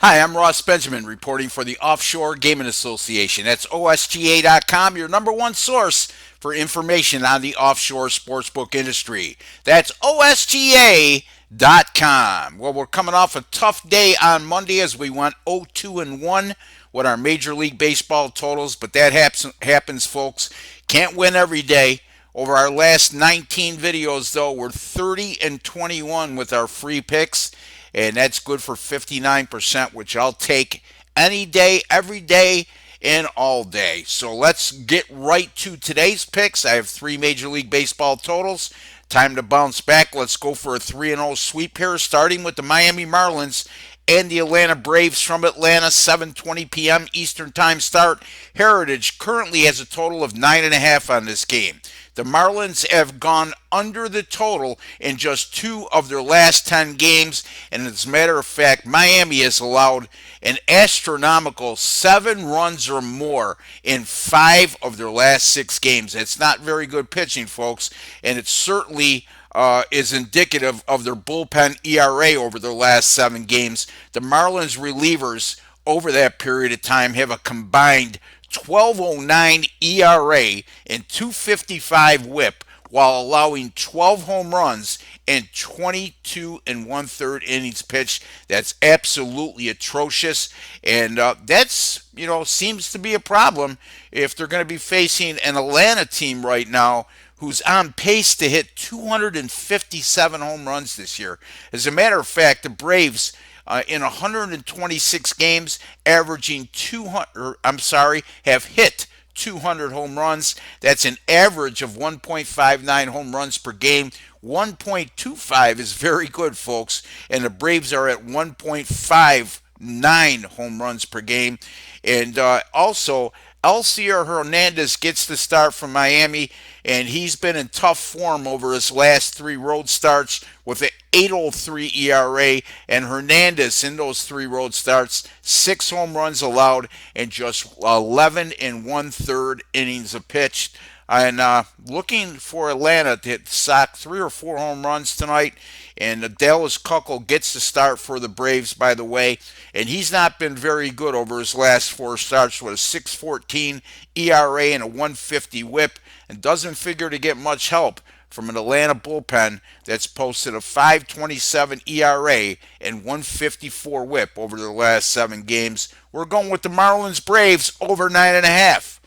Hi, I'm Ross Benjamin reporting for the Offshore Gaming Association. That's OSGA.com, your number one source for information on the offshore sportsbook industry. That's OSGA.com. Well, we're coming off a tough day on Monday as we went 0-2-1 with our Major League Baseball totals, but that happens, folks. Can't win every day. Over our last 19 videos, though, we're 30 and 21 with our free picks, and that's good for 59%, which I'll take any day, every day, and all day. So let's get right to today's picks. I have three Major League Baseball totals. Time to bounce back. Let's go for a 3-0 sweep here, starting with the Miami Marlins and the Atlanta Braves from Atlanta, 7:20 p.m. Eastern Time start. Heritage currently has a total of 9.5 on this game. The Marlins have gone under the total in just 2 of their last 10 games, and as a matter of fact, Miami has allowed an astronomical 7 runs or more in 5 of their last 6 games. It's not very good pitching, folks, and it certainly is indicative of their bullpen ERA over their last 7 games. The Marlins relievers over that period of time have a combined 12.09 ERA and 2.55 WHIP, while allowing 12 home runs and 22 and one-third innings pitched. That's absolutely atrocious, and that's seems to be a problem if they're going to be facing an Atlanta team right now who's on pace to hit 257 home runs this year. As a matter of fact, the Braves in 126 games, averaging 200. Have hit 200 home runs. That's an average of 1.59 home runs per game. 1.25 is very good, folks, and the Braves are at 1.59 home runs per game. And also, Elcier Hernandez gets the start from Miami, and he's been in tough form over his last 3 road starts with an 8.03 ERA. And Hernandez in those 3 road starts, 6 home runs allowed and just 11 and one-third innings of pitched. And looking for Atlanta to sock 3 or 4 home runs tonight. And Dallas Keuchel gets the start for the Braves, by the way. And he's not been very good over his last 4 starts with a 6.14 ERA and a 1.50 WHIP. And doesn't figure to get much help from an Atlanta bullpen that's posted a 5.27 ERA and 1.54 WHIP over the last 7 games. We're going with the Marlins Braves over 9.5.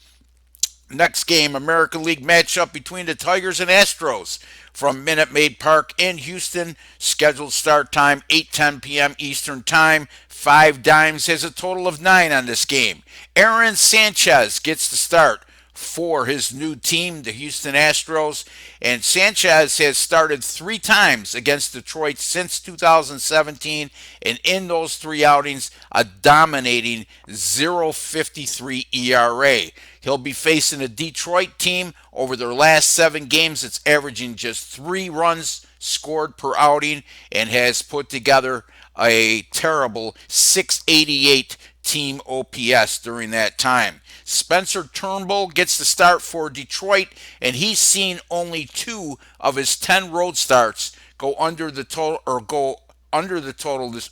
Next game, American League matchup between the Tigers and Astros from Minute Maid Park in Houston. Scheduled start time 8:10 p.m. Eastern Time. 5 dimes has a total of 9 on this game. Aaron Sanchez gets the start for his new team, the Houston Astros. And Sanchez has started 3 times against Detroit since 2017, and in those 3 outings, a dominating 0.53 ERA. He'll be facing a Detroit team over their last 7 games that's averaging just 3 runs scored per outing and has put together a terrible 688 team OPS during that time. Spencer Turnbull gets the start for Detroit, and he's seen only 2 of his 10 road starts go under the total, or go under the total this,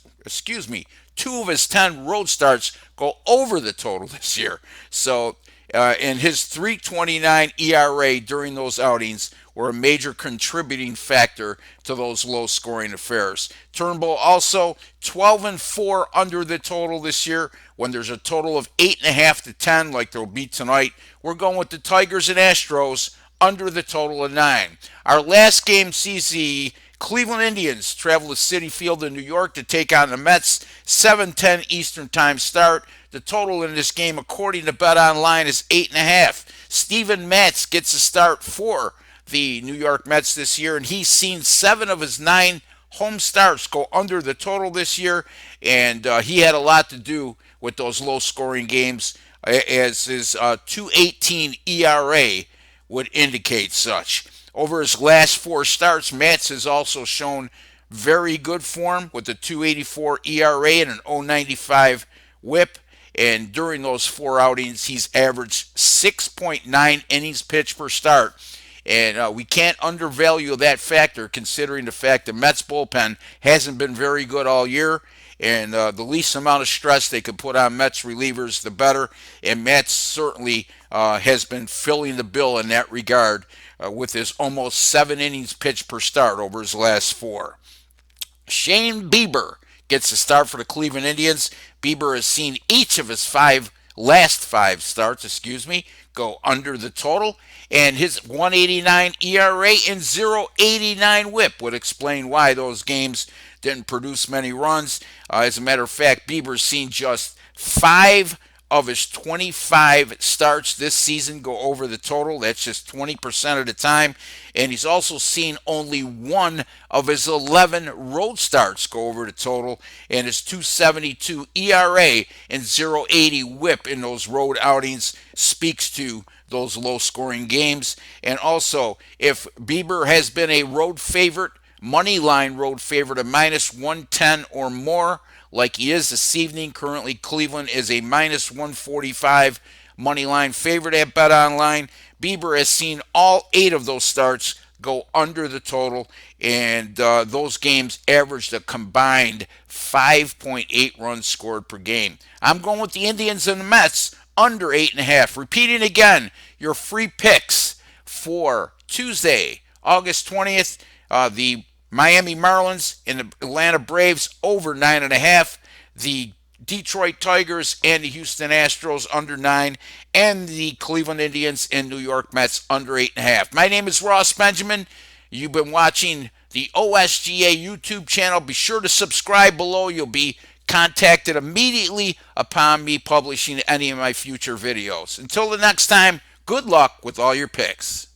2 of his 10 road starts go over the total this year. So and his 3.29 ERA during those outings were a major contributing factor to those low-scoring affairs. Turnbull also 12-4 under the total this year. When there's a total of 8.5 to 10, like there'll be tonight, we're going with the Tigers and Astros under the total of 9. Our last game sees the Cleveland Indians travel to Citi Field in New York to take on the Mets. 7:10 Eastern Time start. The total in this game, according to BetOnline, is 8.5. Steven Matz gets a start for the New York Mets this year, and he's seen 7 of his 9 home starts go under the total this year, and he had a lot to do with those low-scoring games, as his 2.18 ERA would indicate such. Over his last 4 starts, Matz has also shown very good form with a 2.84 ERA and an 0.95 WHIP. And during those 4 outings, he's averaged 6.9 innings pitched per start. And we can't undervalue that factor, considering the fact the Mets bullpen hasn't been very good all year. and the least amount of stress they could put on Mets relievers, the better. And Mets certainly has been filling the bill in that regard with his almost 7 innings pitched per start over his last four. Shane Bieber gets a start for the Cleveland Indians. Bieber has seen each of his last five starts, go under the total, and his 189 ERA and 0.89 WHIP would explain why those games didn't produce many runs. As a matter of fact, Bieber's seen just 5 of his 25 starts this season go over the total. That's just 20% of the time. And he's also seen only 1 of his 11 road starts go over the total. And his 272 ERA and 0.80 WHIP in those road outings speaks to those low scoring games. And also, if Bieber has been a road favorite, money line road favorite of -110 or more, like he is this evening. Currently, Cleveland is a -145 money line favorite at BetOnline. Bieber has seen all 8 of those starts go under the total, and those games averaged a combined 5.8 runs scored per game. I'm going with the Indians and the Mets under 8.5. Repeating again, your free picks for Tuesday, August 20th, the Miami Marlins and the Atlanta Braves over 9.5. The Detroit Tigers and the Houston Astros under 9. And the Cleveland Indians and New York Mets under 8.5. My name is Ross Benjamin. You've been watching the OSGA YouTube channel. Be sure to subscribe below. You'll be contacted immediately upon me publishing any of my future videos. Until the next time, good luck with all your picks.